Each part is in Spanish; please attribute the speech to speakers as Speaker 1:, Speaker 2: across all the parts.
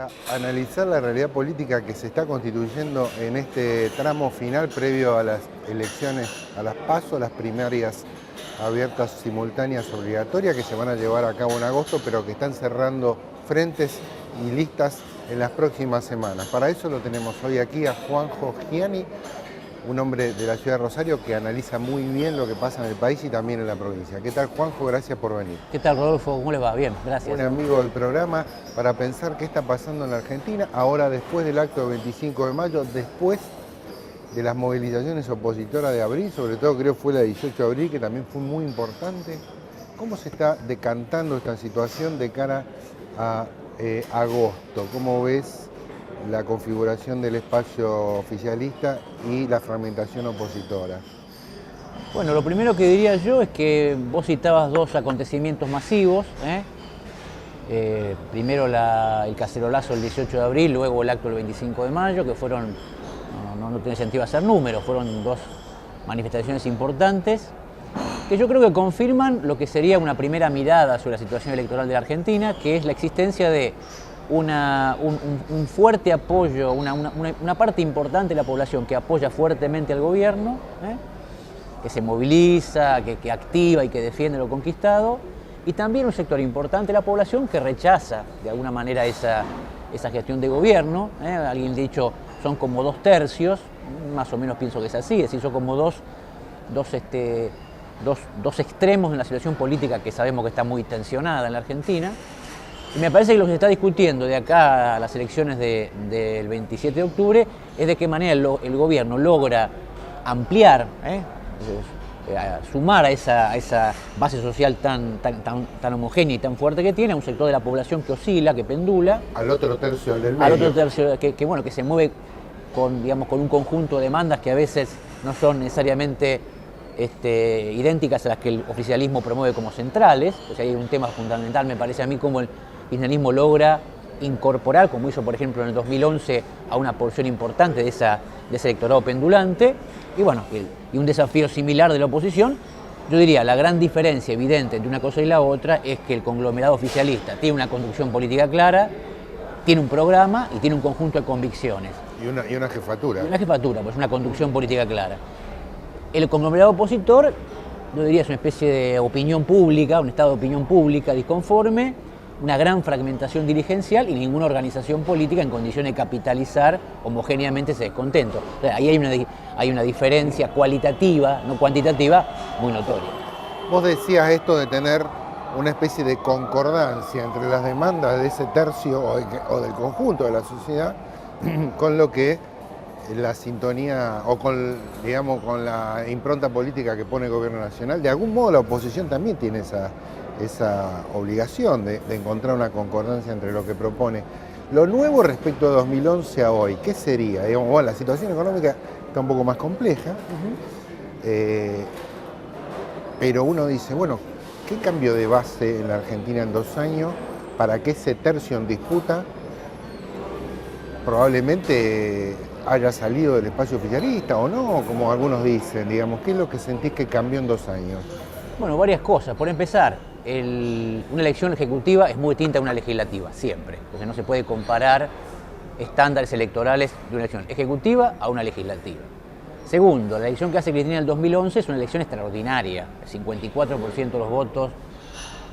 Speaker 1: para analizar la realidad política que se está constituyendo en este tramo final previo a las elecciones, a las PASO, las primarias abiertas, simultáneas, obligatorias, que se van a llevar a cabo en agosto, pero que están cerrando frentes y listas en las próximas semanas. Para eso lo tenemos hoy aquí a Juanjo Giani, un hombre de la ciudad de Rosario que analiza muy bien lo que pasa en el país y también en la provincia. ¿Qué tal, Juanjo? Gracias por venir.
Speaker 2: ¿Qué tal, Rodolfo? ¿Cómo les va? Bien, gracias.
Speaker 1: Un amigo del programa para pensar qué está pasando en la Argentina, ahora después del acto del 25 de mayo, después de las movilizaciones opositoras de abril, sobre todo creo fue la de 18 de abril, que también fue muy importante. ¿Cómo se está decantando esta situación de cara a agosto? ¿Cómo ves la configuración del espacio oficialista y la fragmentación opositora?
Speaker 2: Bueno, lo primero que diría yo es que vos citabas dos acontecimientos masivos. Primero el cacerolazo el 18 de abril, luego el acto del 25 de mayo, que fueron, no tiene sentido hacer números, fueron dos manifestaciones importantes que yo creo que confirman lo que sería una primera mirada sobre la situación electoral de la Argentina, que es la existencia de un fuerte apoyo, una parte importante de la población que apoya fuertemente al gobierno, que se moviliza, que activa y que defiende lo conquistado, y también un sector importante de la población que rechaza de alguna manera esa gestión de gobierno. Alguien ha dicho, son como 2/3, más o menos pienso que es así, es decir, son como dos extremos en la situación política que sabemos que está muy tensionada en la Argentina. Y me parece que lo que se está discutiendo de acá a las elecciones del 27 de octubre es de qué manera el gobierno logra ampliar, sumar a esa base social tan homogénea y tan fuerte que tiene, a un sector de la población que oscila, que pendula.
Speaker 1: Al otro tercio del medio.
Speaker 2: Al otro tercio, que se mueve con un conjunto de demandas que a veces no son necesariamente idénticas a las que el oficialismo promueve como centrales. O sea, hay un tema fundamental, me parece a mí, como el kirchnerismo logra incorporar, como hizo por ejemplo en el 2011, a una porción importante de ese electorado pendulante, y bueno, y un desafío similar de la oposición. Yo diría, la gran diferencia evidente entre una cosa y la otra es que el conglomerado oficialista tiene una conducción política clara, tiene un programa y tiene un conjunto de convicciones.
Speaker 1: Y una jefatura.
Speaker 2: Y una jefatura, pues una conducción política clara. El conglomerado opositor, yo diría, es una especie de opinión pública, un estado de opinión pública disconforme, una gran fragmentación dirigencial y ninguna organización política en condiciones de capitalizar homogéneamente ese descontento. O sea, ahí hay una diferencia cualitativa, no cuantitativa, muy notoria.
Speaker 1: Vos decías esto de tener una especie de concordancia entre las demandas de ese tercio o del conjunto de la sociedad con lo que la sintonía o con la impronta política que pone el gobierno nacional. De algún modo la oposición también tiene esa obligación de encontrar una concordancia entre lo que propone. Lo nuevo respecto de 2011 a hoy, ¿qué sería? Bueno, la situación económica está un poco más compleja, pero uno dice, bueno, ¿qué cambio de base en la Argentina en 2 años para que ese tercio en disputa probablemente haya salido del espacio oficialista o no, como algunos dicen, digamos? ¿Qué es lo que sentís que cambió en 2 años?
Speaker 2: Bueno, varias cosas. Por empezar, una elección ejecutiva es muy distinta a una legislativa, siempre. Entonces no se puede comparar estándares electorales de una elección ejecutiva a una legislativa. Segundo, la elección que hace Cristina en el 2011 es una elección extraordinaria. El 54% de los votos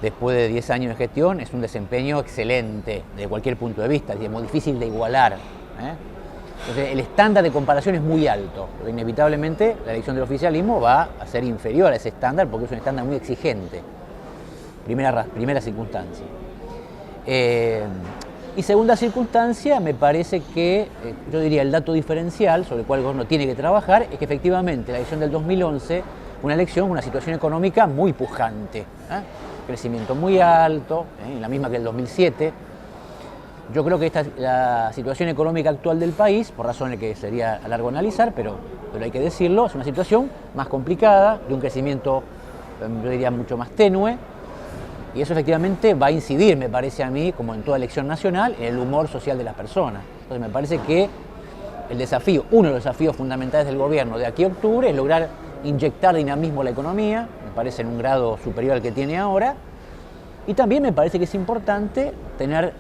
Speaker 2: después de 10 años de gestión es un desempeño excelente desde cualquier punto de vista, es muy difícil de igualar. Entonces el estándar de comparación es muy alto, pero inevitablemente la elección del oficialismo va a ser inferior a ese estándar porque es un estándar muy exigente. Primera circunstancia. Y segunda circunstancia, me parece que, yo diría, el dato diferencial sobre el cual el gobierno tiene que trabajar es que efectivamente la elección del 2011 fue una elección con una situación económica muy pujante, crecimiento muy alto, la misma que el 2007. Yo creo que la situación económica actual del país, por razones que sería largo analizar, pero hay que decirlo, es una situación más complicada, de un crecimiento, yo diría, mucho más tenue, y eso efectivamente va a incidir, me parece a mí, como en toda elección nacional, en el humor social de las personas. Entonces me parece que uno de los desafíos fundamentales del gobierno de aquí a octubre es lograr inyectar dinamismo a la economía, me parece en un grado superior al que tiene ahora, y también me parece que es importante tener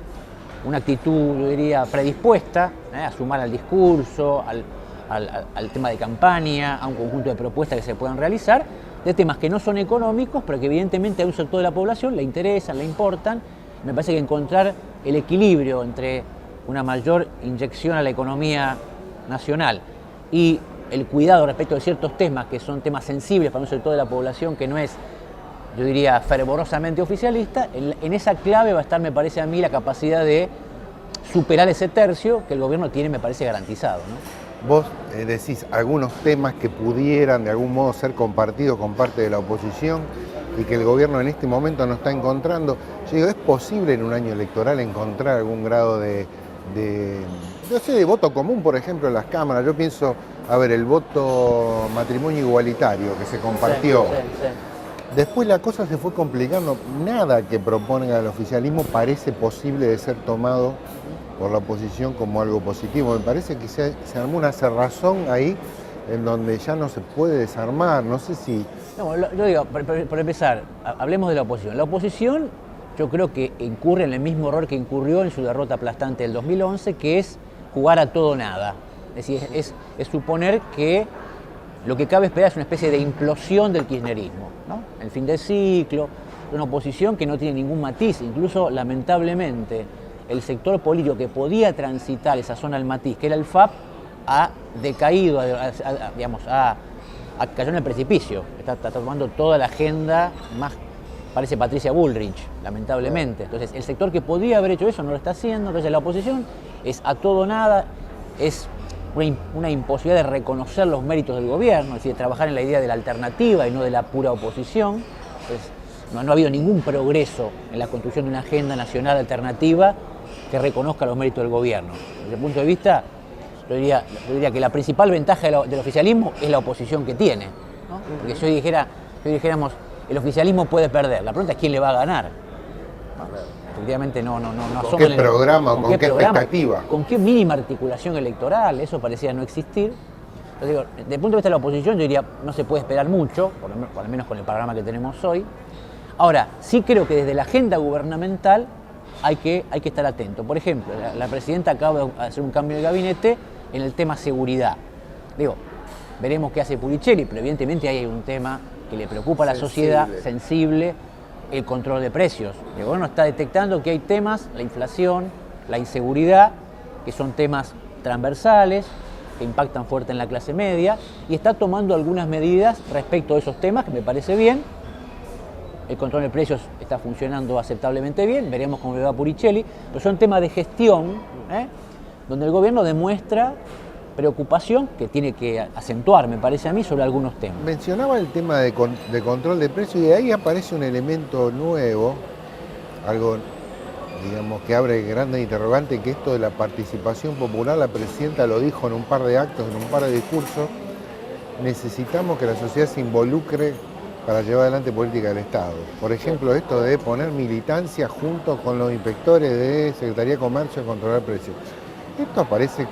Speaker 2: una actitud, yo diría, predispuesta a sumar al discurso, al tema de campaña, a un conjunto de propuestas que se puedan realizar, de temas que no son económicos, pero que evidentemente a un sector de la población le interesan, le importan. Me parece que encontrar el equilibrio entre una mayor inyección a la economía nacional y el cuidado respecto de ciertos temas que son temas sensibles para un sector de la población que no es, yo diría, fervorosamente oficialista, en esa clave va a estar, me parece a mí, la capacidad de superar ese tercio que el gobierno tiene, me parece, garantizado, ¿no?
Speaker 1: Vos decís algunos temas que pudieran de algún modo ser compartidos con parte de la oposición y que el gobierno en este momento no está encontrando. Yo digo, ¿es posible en un año electoral encontrar algún grado de voto común, por ejemplo, en las cámaras? Yo pienso, a ver, el voto matrimonio igualitario que se compartió.
Speaker 2: Sí.
Speaker 1: Después la cosa se fue complicando. Nada que proponga el oficialismo parece posible de ser tomado por la oposición como algo positivo. Me parece que se armó una cerrazón ahí en donde ya no se puede desarmar. No sé si...
Speaker 2: No, yo digo, por empezar, hablemos de la oposición. La oposición yo creo que incurre en el mismo error que incurrió en su derrota aplastante del 2011, que es jugar a todo o nada. Es decir, es suponer que lo que cabe esperar es una especie de implosión del kirchnerismo, ¿no? El fin del ciclo, una oposición que no tiene ningún matiz, incluso lamentablemente el sector político que podía transitar esa zona del matiz, que era el FAP, ha decaído, cayó en el precipicio. Está tomando toda la agenda, más parece Patricia Bullrich, lamentablemente. Entonces, el sector que podía haber hecho eso no lo está haciendo. Entonces, la oposición es a todo o nada, es una imposibilidad de reconocer los méritos del gobierno, es decir, de trabajar en la idea de la alternativa y no de la pura oposición. Entonces, no ha habido ningún progreso en la construcción de una agenda nacional alternativa que reconozca los méritos del gobierno. Desde el punto de vista, yo diría que la principal ventaja del oficialismo es la oposición que tiene, ¿no? Porque si hoy dijéramos, el oficialismo puede perder, la pregunta es quién le va a ganar, ¿no? Efectivamente no
Speaker 1: ¿Con qué programa, con qué expectativa?
Speaker 2: ¿Con qué mínima articulación electoral? Eso parecía no existir. Entonces digo, desde el punto de vista de la oposición, yo diría, no se puede esperar mucho, por lo menos con el programa que tenemos hoy. Ahora, sí creo que desde la agenda gubernamental hay que estar atento. Por ejemplo, la presidenta acaba de hacer un cambio de gabinete en el tema seguridad. Digo, veremos qué hace Puricelli, pero evidentemente ahí hay un tema que le preocupa a la sociedad, sensible, el control de precios. El gobierno está detectando que hay temas, la inflación, la inseguridad, que son temas transversales, que impactan fuerte en la clase media, y está tomando algunas medidas respecto a esos temas, que me parece bien. El control de precios está funcionando aceptablemente bien, veremos cómo le va a Puricelli, pero son temas de gestión, donde el gobierno demuestra preocupación que tiene que acentuar, me parece a mí, sobre algunos temas.
Speaker 1: Mencionaba el tema de control de precios y de ahí aparece un elemento nuevo, algo, digamos, que abre grandes interrogantes, que esto de la participación popular, la presidenta lo dijo en un par de actos, en un par de discursos, necesitamos que la sociedad se involucre para llevar adelante política del Estado. Por ejemplo, esto de poner militancia junto con los inspectores de Secretaría de Comercio a controlar precios. Esto aparece,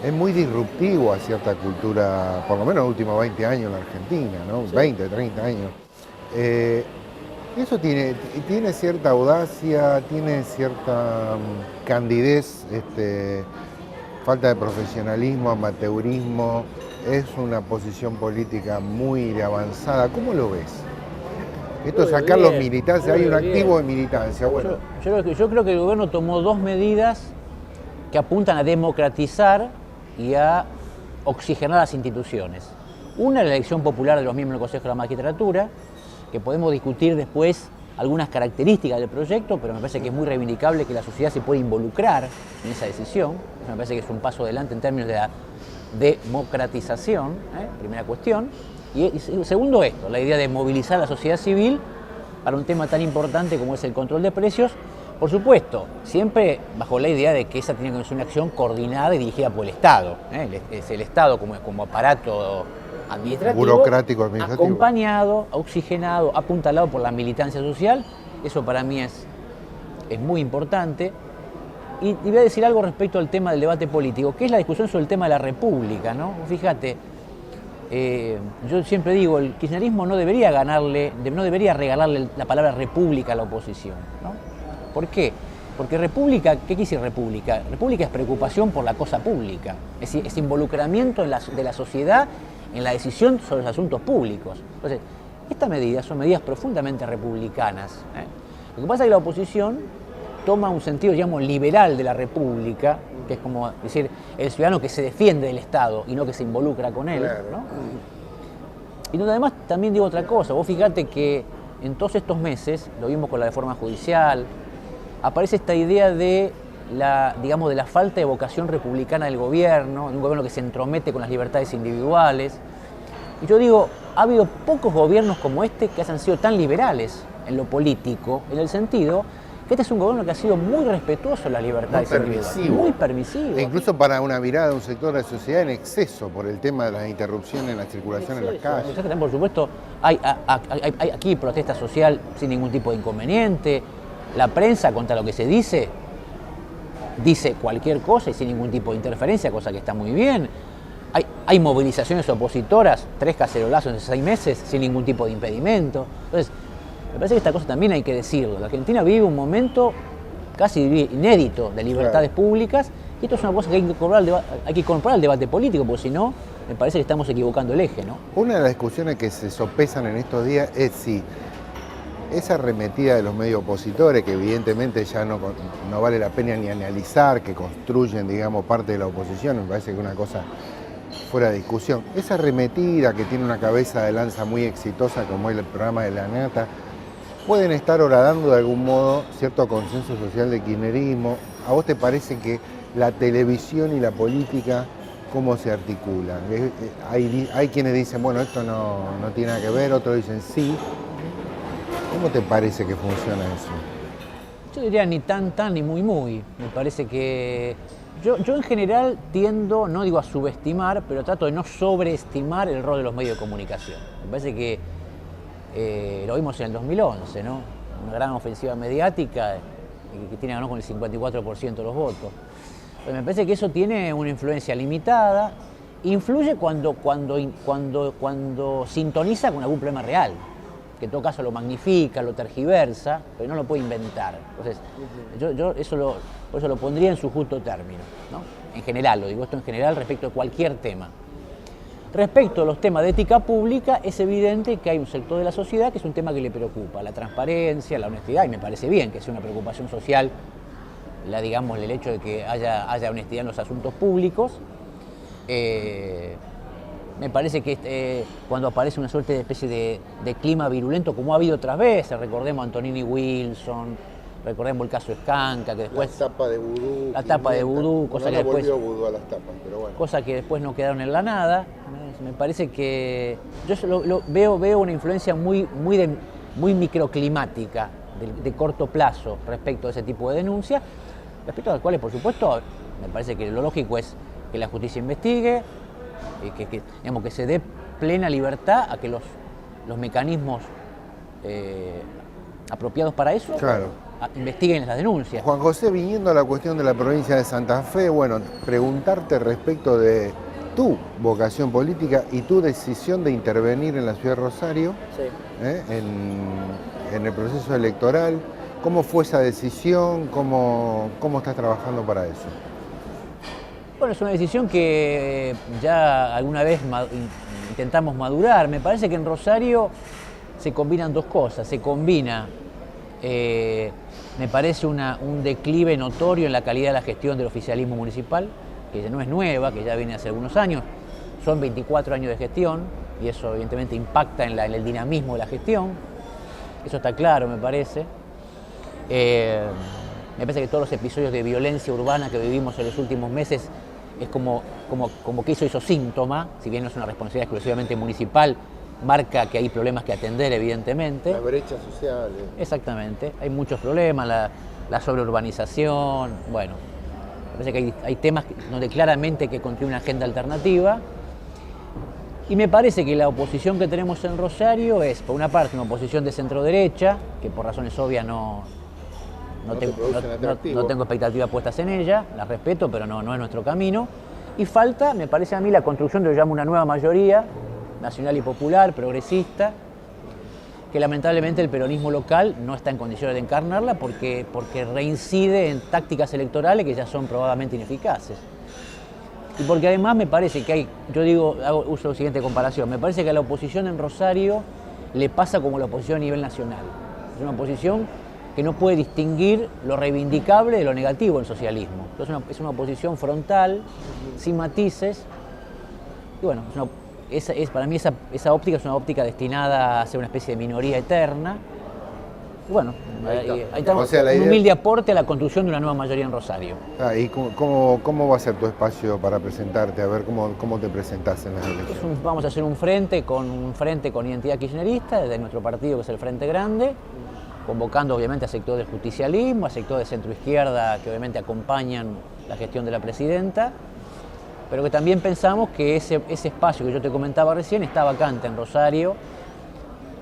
Speaker 1: es muy disruptivo a cierta cultura, por lo menos en los últimos 20 años en la Argentina, ¿no? Sí. 20, 30 años. Eso tiene cierta audacia, tiene cierta candidez, falta de profesionalismo, amateurismo. Es una posición política muy avanzada. ¿Cómo lo ves? Esto es sacar los militantes, hay un activo de militancia. Bueno.
Speaker 2: Yo creo que el gobierno tomó dos medidas que apuntan a democratizar y a oxigenar las instituciones. Una, la elección popular de los miembros del Consejo de la Magistratura, que podemos discutir después algunas características del proyecto, pero me parece que es muy reivindicable que la sociedad se pueda involucrar en esa decisión. Me parece que es un paso adelante en términos de la democratización, primera cuestión. Y segundo esto, la idea de movilizar a la sociedad civil para un tema tan importante como es el control de precios. Por supuesto, siempre bajo la idea de que esa tiene que ser una acción coordinada y dirigida por el Estado. Es el Estado como aparato administrativo,
Speaker 1: burocrático administrativo,
Speaker 2: acompañado, oxigenado, apuntalado por la militancia social. Eso para mí es muy importante. Y voy a decir algo respecto al tema del debate político, que es la discusión sobre el tema de la república, ¿no? Fíjate, yo siempre digo, el kirchnerismo no debería regalarle la palabra república a la oposición, ¿no? ¿Por qué? Porque república, ¿qué quiere decir república? República es preocupación por la cosa pública, es involucramiento de la sociedad en la decisión sobre los asuntos públicos. Entonces, estas medidas son medidas profundamente republicanas. Lo que pasa es que la oposición toma un sentido, digamos, liberal de la república, que es como decir, el ciudadano que se defiende del Estado y no que se involucra con él,
Speaker 1: claro,
Speaker 2: ¿no? Y donde además también digo otra cosa, vos fíjate que en todos estos meses, lo vimos con la reforma judicial, aparece esta idea de la falta de vocación republicana del gobierno, de un gobierno que se entromete con las libertades individuales. Y yo digo, ha habido pocos gobiernos como este que hayan sido tan liberales en lo político, en el sentido que este es un gobierno que ha sido muy respetuoso de las libertades individuales, muy permisivo.
Speaker 1: E incluso para una mirada de un sector de la sociedad en exceso por el tema de las interrupciones en la circulación en las calles.
Speaker 2: Exactamente, por supuesto, hay aquí protesta social sin ningún tipo de inconveniente. La prensa, contra lo que se dice cualquier cosa y sin ningún tipo de interferencia, cosa que está muy bien. Hay movilizaciones opositoras, 3 cacerolazos en 6 meses, sin ningún tipo de impedimento. Entonces, me parece que esta cosa también hay que decirlo. La Argentina vive un momento casi inédito de libertades públicas y esto es una cosa que hay que incorporar al debate político, porque si no, me parece que estamos equivocando el eje, ¿no?
Speaker 1: Una de las discusiones que se sopesan en estos días es si esa arremetida de los medios opositores, que evidentemente ya no vale la pena ni analizar, que construyen, digamos, parte de la oposición, me parece que es una cosa fuera de discusión. Esa arremetida que tiene una cabeza de lanza muy exitosa como es el programa de La Nata, pueden estar horadando de algún modo cierto consenso social de kirchnerismo. ¿A vos te parece que la televisión y la política cómo se articulan? Hay quienes dicen, bueno, esto no tiene nada que ver, otros dicen sí. ¿Cómo te parece que funciona eso?
Speaker 2: Yo diría ni tan ni muy. Me parece que yo en general tiendo, no digo a subestimar, pero trato de no sobreestimar el rol de los medios de comunicación. Me parece que lo vimos en el 2011, ¿no? Una gran ofensiva mediática que tiene ganó con el 54% de los votos. Pues me parece que eso tiene una influencia limitada, influye cuando sintoniza con algún problema real, que en todo caso lo magnifica, lo tergiversa, pero no lo puede inventar. Entonces, yo por eso lo pondría en su justo término, ¿no? En general, lo digo esto en general respecto de cualquier tema. Respecto a los temas de ética pública, es evidente que hay un sector de la sociedad que es un tema que le preocupa, la transparencia, la honestidad, y me parece bien que sea una preocupación social, el hecho de que haya honestidad en los asuntos públicos. Me parece que cuando aparece una suerte de especie de clima virulento, como ha habido otras veces, recordemos a Antonini Wilson, recordemos el caso Escanca, que después...
Speaker 1: La tapa de vudú,
Speaker 2: cosa que después...
Speaker 1: vudú a las tapas, pero bueno.
Speaker 2: Cosa que después no quedaron en la nada. Me parece que... Yo veo una influencia muy microclimática, de corto plazo, respecto a ese tipo de denuncias, respecto a las cuales, por supuesto, me parece que lo lógico es que la justicia investigue, que se dé plena libertad a que los mecanismos apropiados para eso investiguen las denuncias.
Speaker 1: Juan José, viniendo a la cuestión de la provincia de Santa Fe, bueno, preguntarte respecto de tu vocación política y tu decisión de intervenir en la ciudad de Rosario, en el proceso electoral. ¿Cómo fue esa decisión? ¿Cómo estás trabajando para eso?
Speaker 2: Bueno, es una decisión que ya alguna vez intentamos madurar. Me parece que en Rosario se combinan dos cosas. Se combina, me parece, un declive notorio en la calidad de la gestión del oficialismo municipal, que ya no es nueva, que ya viene hace algunos años. Son 24 años de gestión y eso evidentemente impacta en el dinamismo de la gestión. Eso está claro, me parece. Me parece que todos los episodios de violencia urbana que vivimos en los últimos meses es como que eso hizo síntoma, si bien no es una responsabilidad exclusivamente municipal, marca que hay problemas que atender, evidentemente.
Speaker 1: La brecha social.
Speaker 2: Exactamente, hay muchos problemas, la sobreurbanización, bueno, me parece que hay temas donde claramente que contiene una agenda alternativa. Y me parece que la oposición que tenemos en Rosario es, por una parte, una oposición de centro-derecha, que por razones obvias no tengo expectativas puestas en ella, las respeto, pero no es nuestro camino. Y falta, me parece a mí, la construcción de lo que llamo una nueva mayoría, nacional y popular, progresista, que lamentablemente el peronismo local no está en condiciones de encarnarla porque reincide en tácticas electorales que ya son probablemente ineficaces. Y porque además me parece que uso la siguiente comparación, me parece que a la oposición en Rosario le pasa como la oposición a nivel nacional. Es una oposición que no puede distinguir lo reivindicable de lo negativo del socialismo. Entonces es una oposición frontal, sin matices, y bueno, para mí esa óptica es una óptica destinada a ser una especie de minoría eterna. Y bueno, ahí estamos,
Speaker 1: o sea,
Speaker 2: un humilde aporte a la construcción de una nueva mayoría en Rosario.
Speaker 1: ¿Y cómo va a ser tu espacio para presentarte? A ver, ¿cómo te presentás en las elecciones?
Speaker 2: Vamos a hacer un frente con identidad kirchnerista, desde nuestro partido, que es el Frente Grande, convocando obviamente a sectores del justicialismo, a sectores de centroizquierda que obviamente acompañan la gestión de la presidenta, pero que también pensamos que ese espacio que yo te comentaba recién está vacante en Rosario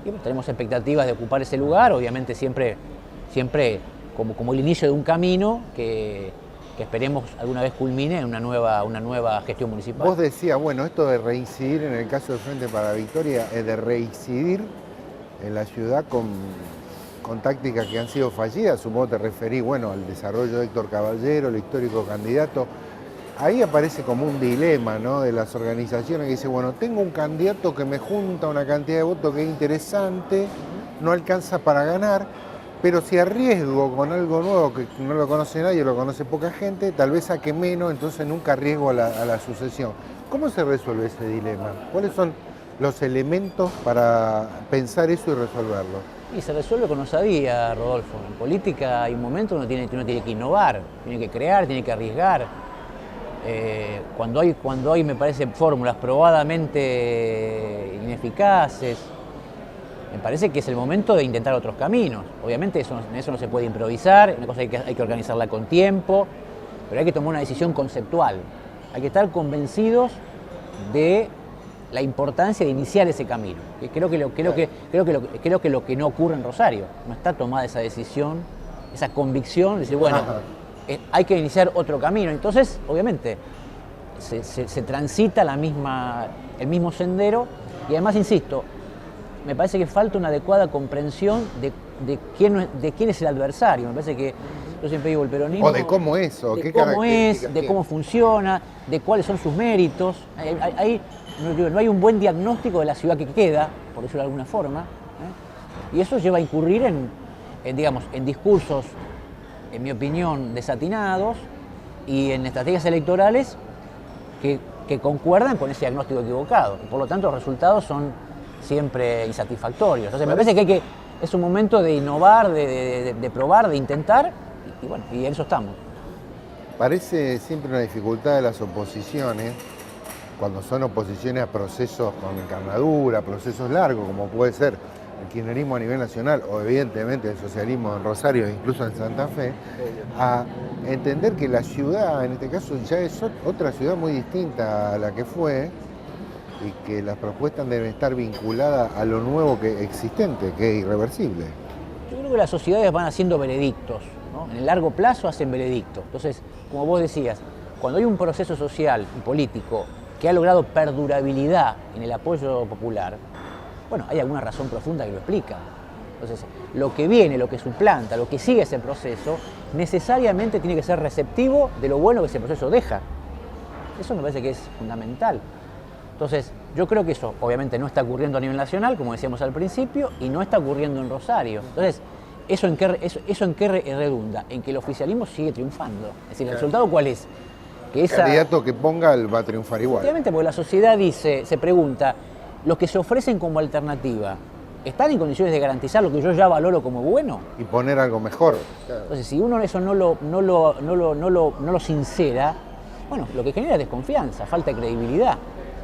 Speaker 2: y tenemos expectativas de ocupar ese lugar, obviamente siempre como el inicio de un camino que esperemos alguna vez culmine en una nueva gestión municipal.
Speaker 1: Vos decías, bueno, esto de reincidir en el caso del Frente para la Victoria es de reincidir en la ciudad con tácticas que han sido fallidas, supongo te referís, bueno, al desarrollo de Héctor Caballero, el histórico candidato. Ahí aparece como un dilema, ¿no?, de las organizaciones que dicen, bueno, tengo un candidato que me junta una cantidad de votos que es interesante, no alcanza para ganar, pero si arriesgo con algo nuevo que no lo conoce nadie, lo conoce poca gente, tal vez saque menos, entonces nunca arriesgo a la sucesión. ¿Cómo se resuelve ese dilema? ¿Cuáles son los elementos para pensar eso y resolverlo?
Speaker 2: Y se resuelve con osadía, Rodolfo. En política hay un momento donde uno tiene que innovar, tiene que crear, tiene que arriesgar. Cuando hay, me parece, fórmulas probadamente ineficaces, me parece que es el momento de intentar otros caminos. Obviamente eso no se puede improvisar, una cosa hay que organizarla con tiempo, pero hay que tomar una decisión conceptual. Hay que estar convencidos de la importancia de iniciar ese camino. Creo que lo que no ocurre en Rosario, no está tomada esa decisión, esa convicción de decir, bueno, hay que iniciar otro camino. Entonces, obviamente, se transita el mismo sendero y además, insisto, me parece que falta una adecuada comprensión de quién es el adversario. Me parece que, yo siempre digo, el peronismo...
Speaker 1: O de cómo es, o qué características
Speaker 2: de cómo funciona, de cuáles son sus méritos. No hay un buen diagnóstico de la ciudad que queda, por decirlo de alguna forma, y eso lleva a incurrir en discursos, en mi opinión, desatinados y en estrategias electorales que concuerdan con ese diagnóstico equivocado. Y por lo tanto, los resultados son siempre insatisfactorios. Entonces, me parece que es un momento de innovar, de probar, de intentar, y bueno, y en eso estamos.
Speaker 1: Parece siempre una dificultad de las oposiciones, cuando son oposiciones a procesos con encarnadura, procesos largos, como puede ser el kirchnerismo a nivel nacional o evidentemente el socialismo en Rosario e incluso en Santa Fe, a entender que la ciudad, en este caso, ya es otra ciudad muy distinta a la que fue y que las propuestas deben estar vinculadas a lo nuevo existente, que es irreversible.
Speaker 2: Yo creo que las sociedades van haciendo veredictos, ¿no? En el largo plazo hacen veredictos. Entonces, como vos decías, cuando hay un proceso social y político que ha logrado perdurabilidad en el apoyo popular, bueno, hay alguna razón profunda que lo explica. Entonces, lo que viene, lo que suplanta, lo que sigue ese proceso, necesariamente tiene que ser receptivo de lo bueno que ese proceso deja. Eso me parece que es fundamental. Entonces, yo creo que eso obviamente no está ocurriendo a nivel nacional, como decíamos al principio, y no está ocurriendo en Rosario. Entonces, ¿eso en qué redunda? En que el oficialismo sigue triunfando. Es decir, ¿el resultado cuál es?
Speaker 1: Que el candidato que ponga va a triunfar igual.
Speaker 2: Obviamente, porque la sociedad se pregunta, los que se ofrecen como alternativa, ¿están en condiciones de garantizar lo que yo ya valoro como bueno?
Speaker 1: Y poner algo mejor.
Speaker 2: Entonces, si uno eso no lo sincera, bueno, lo que genera es desconfianza, falta de credibilidad.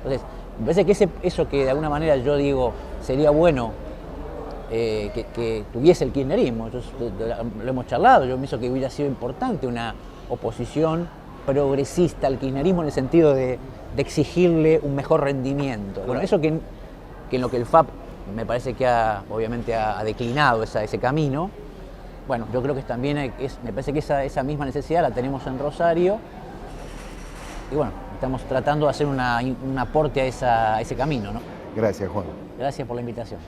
Speaker 2: Entonces, me parece que eso que de alguna manera yo digo sería bueno que tuviese el kirchnerismo, lo hemos charlado, yo pienso que hubiera sido importante una oposición progresista al kirchnerismo en el sentido de exigirle un mejor rendimiento. Bueno, eso que en lo que el FAP me parece que obviamente ha declinado ese camino, bueno, yo creo que también me parece que esa misma necesidad la tenemos en Rosario y bueno, estamos tratando de hacer un aporte a ese camino, ¿no?
Speaker 1: Gracias, Juan.
Speaker 2: Gracias por la invitación.